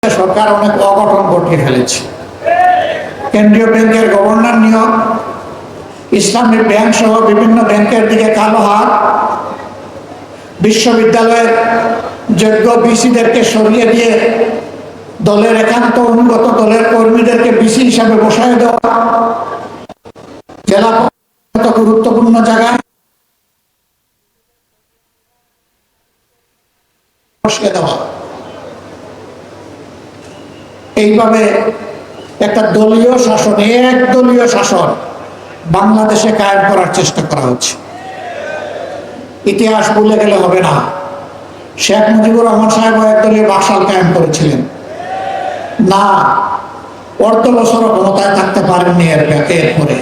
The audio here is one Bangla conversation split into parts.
সরকার অনেক অঘটন ঘটিয়ে ফেলেছে। কেন্দ্রীয় ব্যাংকের গভর্নর নিয়োগ, ইসলামী ব্যাংক সহ বিভিন্ন ব্যাংকের দিকে কালো হাত, বিশ্ববিদ্যালয়ের যোগ্য ভিসিদেরকে সরিয়ে দিয়ে দলের একান্ত অনুগত দলের কর্মীদেরকে ভিসি হিসাবে বসায় দেওয়া, জেলা গুরুত্বপূর্ণ জায়গায় বসিয়ে দেওয়া, এইভাবে একটা দলীয় শাসন, একদলীয় শাসন বাংলাদেশে কায়েম করার চেষ্টা করা হচ্ছে। ইতিহাস ভুলে গেলে হবে না। শেখ মুজিবুর রহমান সাহেব একদলীয় বাকশাল কায়েম করেছিলেন না, অর্ধ বছরও ক্ষমতায় থাকতে পারেননি এরপরে।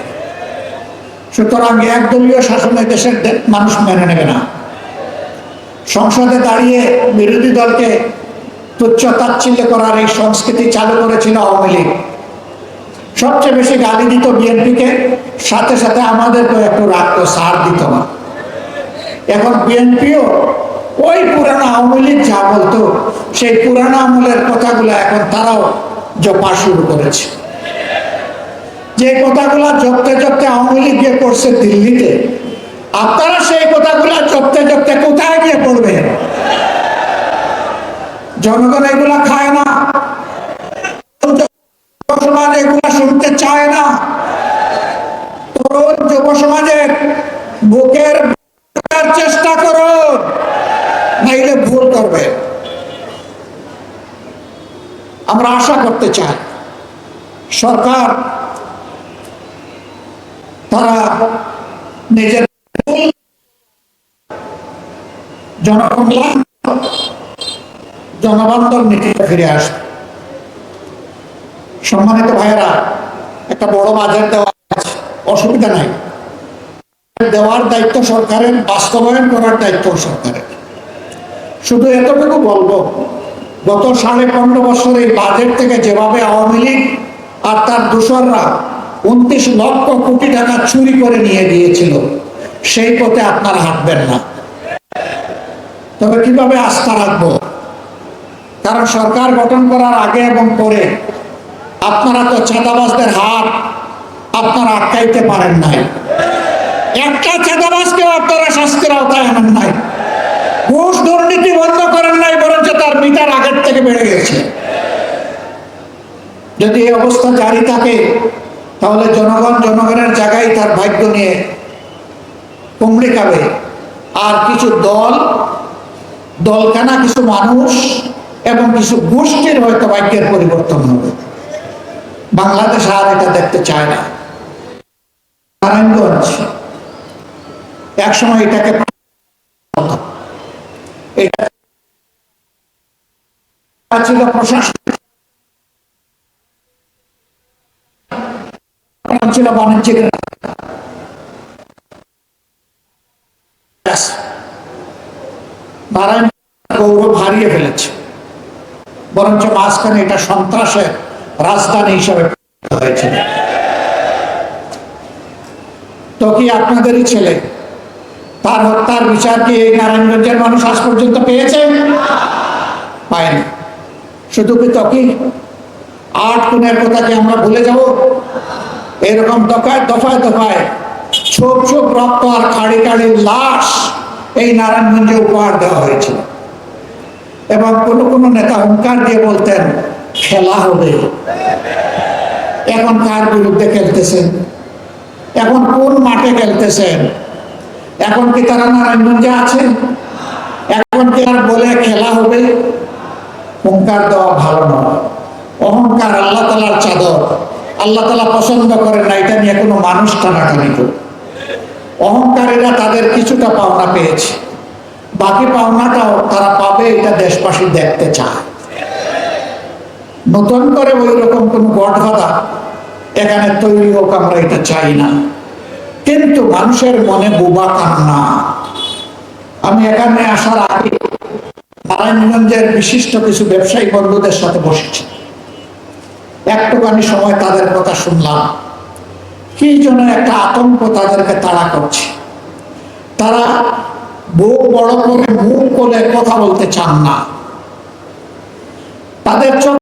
সুতরাং একদলীয় শাসনে দেশের মানুষ মেনে নেবে না। সংসদে দাঁড়িয়ে বিরোধী দলকে তুচ্ছ তাচ্ছিল্য করার এই সংস্কৃতি চালু করেছিল আওয়ামী লীগ। সবচেয়ে বেশি গালি দিত বিএনপিকে, সাথে সাথে আমাদেরকে একটু রাখতো, সার দিত না। এখন বিএনপিও ওই পুরানো আওয়ামী লীগ যা বলতো সেই পুরানো আমলের কথাগুলো এখন তারাও জপা শুরু করেছে। যে কথাগুলো জপতে জপতে আওয়ামী লীগ গিয়ে করছে দিল্লিতে, আপনারা সেই কথাগুলো জপতে জপতে কোথায় গিয়ে পড়বেন? জনগণ এগুলা খায় না, সমাজ এগুলা শুনতে চায় না। তরুণ যুব সমাজের বুকের চেষ্টা করো, নাইলে ভুল করবে। আমরা আশা করতে চাই সরকার তারা নিজের জনকল্যাণ জনবান্ধব নীতিতে ফিরে আসবে। সম্মানিত ভাইয়েরা, একটা বড় বাজেট দেওয়া আছে, অসুবিধা নাই। দেওয়ার দায়িত্ব সরকারের, বাস্তবায়ন করার দায়িত্ব সরকারের। শুধু এতটুকু বলবো, গত 15.5 বছর এই বাজেট থেকে যেভাবে আওয়ামী লীগ আর তার দোসররা 29 লক্ষ কোটি টাকা চুরি করে নিয়ে গিয়েছিল, সেই পথে আপনারা হাঁটবেন না। তবে কিভাবে আস্থা রাখবো? কারণ সরকার গঠন করার আগে এবং পরে আপনারা তো চাঁদাবাজদের হাত আপনারা আটকাইতে পারেন নাই। একটা চাঁদাবাজকেও আপনারা শাস্তির আওতায় আনেন নাই। ঘুষ দুর্নীতি বন্ধ করেন নাই, বরঞ্চ তার মিটার আগের থেকে বেড়ে গেছে। যদি এই অবস্থা জারি থাকে তাহলে জনগণের জায়গায় তার ভাগ্য নিয়ে কুমড়ি খাবে। আর কিছু দলখানা, কিছু মানুষ এবং কিছু গোষ্ঠীর হয়তো ভাগ্যের পরিবর্তন হবে। বাংলাদেশ আর এটা দেখতে চায় না। নারায়ণগঞ্জ একসময় এটাকে ছিল প্রশাসন, ছিল বাণিজ্যিক, নারায়ণ গৌরব হারিয়ে ফেলেছে। বরঞ্চ মাঝখানে এটা সন্ত্রাসের রাজধানী হিসাবে হয়েছিল। তো কি আপনাদেরই ছেলে, তার হত্যার বিচার কি এই নারায়ণগঞ্জের মানুষ আজ পর্যন্ত পেয়েছে? পায়নি। শুধু কি তকি 8 খুনের কথা কি আমরা ভুলে যাব? এরকম দফায় দফায় ছোপ ছোপ রক্ত আর কাড়ি কাড়ির লাশ এই নারায়ণগঞ্জে উপহার দেওয়া হয়েছিল। এবং কোনো নেতা হুঙ্কার দিয়ে বলতেন খেলা হবে। এখন কার বিরুদ্ধে খেলতেছেন? এখন কোন মাঠে খেলতেছেন? এখন কি তারা নারায়ণগঞ্জে আছেন? এখন কি আর বলে খেলা হবে? হুঙ্কার দেওয়া ভালো নয়। অহংকার আল্লাহ তাআলার চাদর, আল্লাহ তাআলা পছন্দ করেন না এটা নিয়ে কোনো মানুষ টানাটানি করে। অহংকারীরা তাদের কিছুটা পাওনা পেয়েছে, বাকি পাওনাটাও তারা পাবে, এটা দেশবাসী দেখতে চায়। নতুন করে ওই রকম কোন গডবাধা এখানে তৈরি হোক, আমরা এটা চাই না। কিন্তু মানুষের মনে বোবা কান্না। আমি এখানে আসার আগে নারায়ণগঞ্জের বিশিষ্ট কিছু ব্যবসায়ী বন্ধুদের সাথে বসেছি। একটুখানি সময় তাদের কথা শুনলাম। কি জন্য একটা আতঙ্ক তাদেরকে তাড়া করছে। তারা বুক বড় করে মুখ করে কথা বলতে চান না। তাদের চোখ